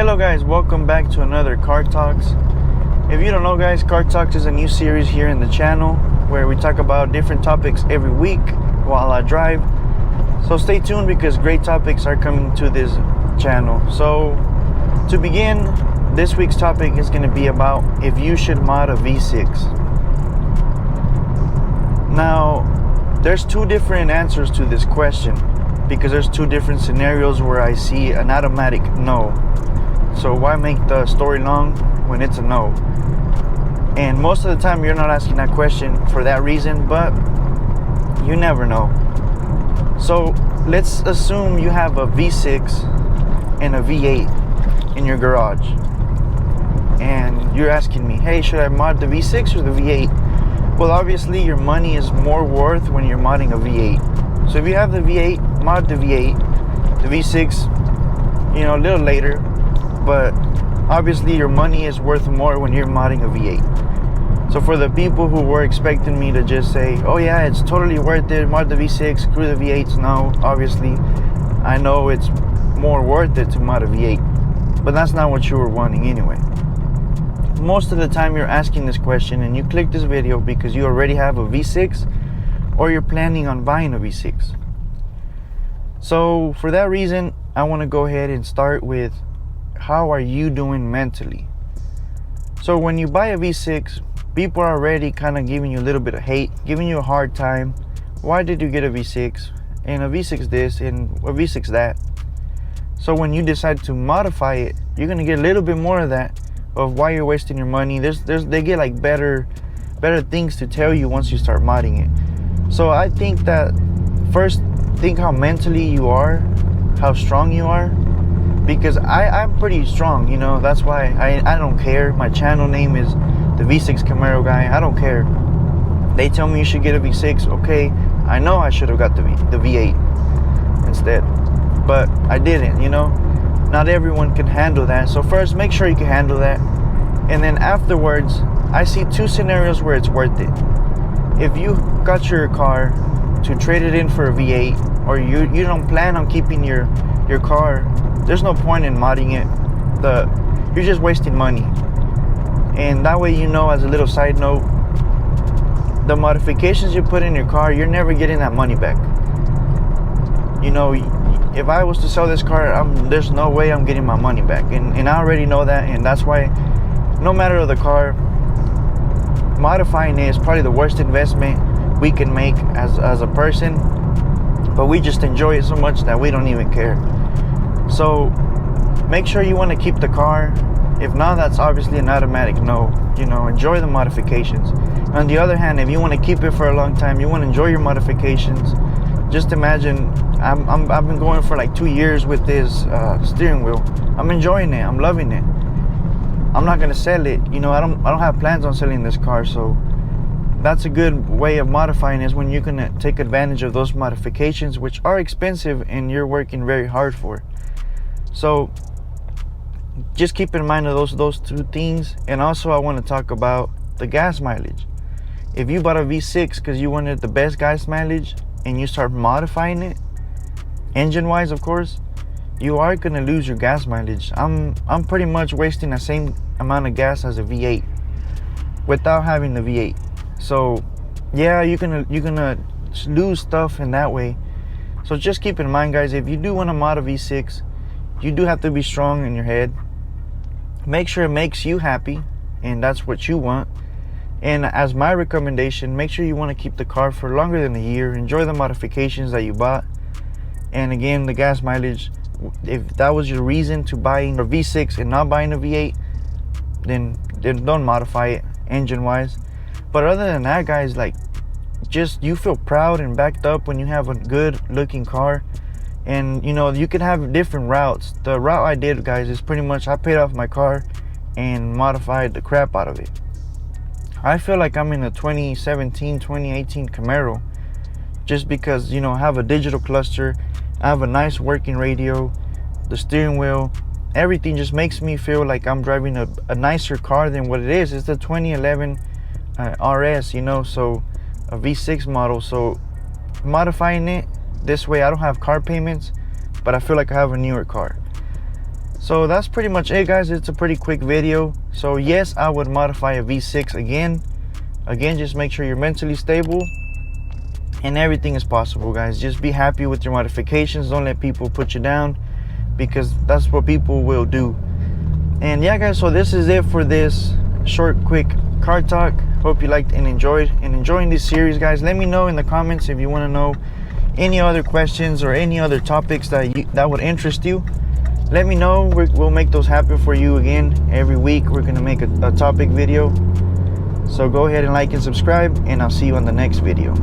Hello guys, welcome back to another Car Talks. If you don't know guys, Car Talks is a new series here in the channel where we talk about different topics every week while I drive. So stay tuned because great topics are coming to this channel. So to begin, this week's topic is going to be about if you should mod a V6. Now, there's two different answers to this question because there's two different scenarios where I see an automatic no. So why make the story long when it's a no? And most of the time you're not asking that question for that reason, but you never know. So let's assume you have a V6 and a V8 in your garage. And you're asking me, hey, should I mod the V6 or the V8? Well, obviously your money is more worth when you're modding a V8. So if you have the V8, mod the V8. The V6, a little later. But obviously your money is worth more when you're modding a V8. So for the people who were expecting me to just say, oh yeah, it's totally worth it, mod the V6, screw the V8s, no, obviously I know it's more worth it to mod a V8, but that's not what you were wanting anyway. Most of the time you're asking this question and you click this video because you already have a V6 or you're planning on buying a V6. So for that reason, I want to go ahead and start with how are you doing mentally? So when you buy a V6, people are already kind of giving you a little bit of hate, giving you a hard time. Why did you get a V6? And a V6 this and a V6 that. So when you decide to modify it, you're going to get a little bit more of that, of why you're wasting your money. They get like better things to tell you once you start modding it. So I think that first, think how mentally you are, how strong you are. Because I'm pretty strong, that's why I don't care. My channel name is the V6 Camaro Guy. I don't care. They tell me you should get a V6. Okay, I know I should have got the V8 instead. But I didn't, Not everyone can handle that. So first, make sure you can handle that. And then afterwards, I see two scenarios where it's worth it. If you got your car to trade it in for a V8, or you don't plan on keeping your car, there's no point in modding it. You're just wasting money. And that way, as a little side note, the modifications you put in your car, you're never getting that money back. If I was to sell this car, there's no way I'm getting my money back. And I already know that, and that's why no matter the car, modifying it is probably the worst investment we can make as a person. But we just enjoy it so much that we don't even care. So make sure you want to keep the car. If not, that's obviously an automatic no. Enjoy the modifications. On the other hand, if you want to keep it for a long time, you want to enjoy your modifications. Just imagine, I've been going for like 2 years with this steering wheel. I'm enjoying it. I'm loving it. I'm not gonna sell it. I don't have plans on selling this car. So that's a good way of modifying is when you can take advantage of those modifications, which are expensive and you're working very hard for. So just keep in mind of those two things. And also I want to talk about the gas mileage. If you bought a V6 because you wanted the best gas mileage and you start modifying it, engine wise of course, you are going to lose your gas mileage. I'm pretty much wasting the same amount of gas as a V8 without having the V8. So yeah, you're gonna lose stuff in that way. So just keep in mind guys, if you do want to mod a V6, you do have to be strong in your head. Make sure it makes you happy and that's what you want. And as my recommendation, make sure you want to keep the car for longer than a year. Enjoy the modifications that you bought. And again, the gas mileage, if that was your reason to buying a V6 and not buying a V8, then don't modify it engine wise. But other than that guys, just you feel proud and backed up when you have a good looking car. And you can have different routes. The route I did guys is pretty much I paid off my car and modified the crap out of it. I feel like I'm in a 2017 2018 Camaro just because I have a digital cluster, I have a nice working radio, the steering wheel, everything just makes me feel like I'm driving a nicer car than what it is. It's the 2011 RS, so a V6 model. So modifying it this way, I don't have car payments, but I feel like I have a newer car. So that's pretty much it, guys. It's a pretty quick video. So yes, I would modify a V6 again. Just make sure you're mentally stable, and everything is possible, guys. Just be happy with your modifications. Don't let people put you down, because that's what people will do. And yeah, guys, so this is it for this short, quick car talk. Hope you liked and enjoying this series, guys. Let me know in the comments if you want to know any other questions or any other topics that would interest you. Let me know. We'll make those happen for you again. Every week we're gonna make a topic video. So go ahead and like and subscribe, and I'll see you on the next video.